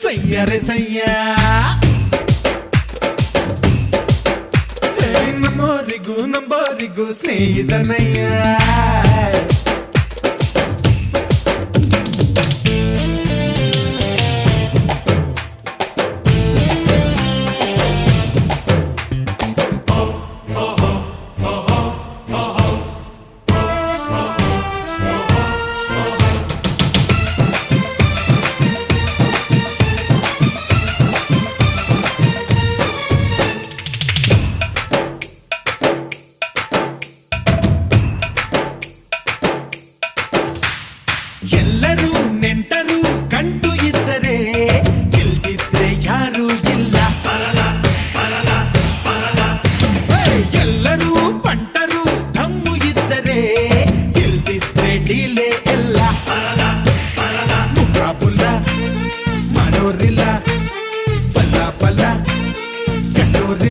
ಸಯ್ಯರೆ ಸಯ್ಯ ನಮ್ಮೋರಿಗೂ ಸ್ನೇಹಿತನಯ್ಯ ಎಲ್ಲರೂ ನೆಂಟರು ಕಂಡು ಇದ್ದರೆ ಇಲ್ದಿದ್ರೆ ಯಾರೂ ಇಲ್ಲ ಎಲ್ಲರೂ ಬಂಟರು ದಮ್ಮು ಇದ್ದರೆ ಇಲ್ದಿದ್ರೆ ಡೀಲೆ ಎಲ್ಲ ಮುಖ ಬುಲ್ಲ ಮನೋರಿಲ್ಲ ಬಲ್ಲ ಬಲ್ಲ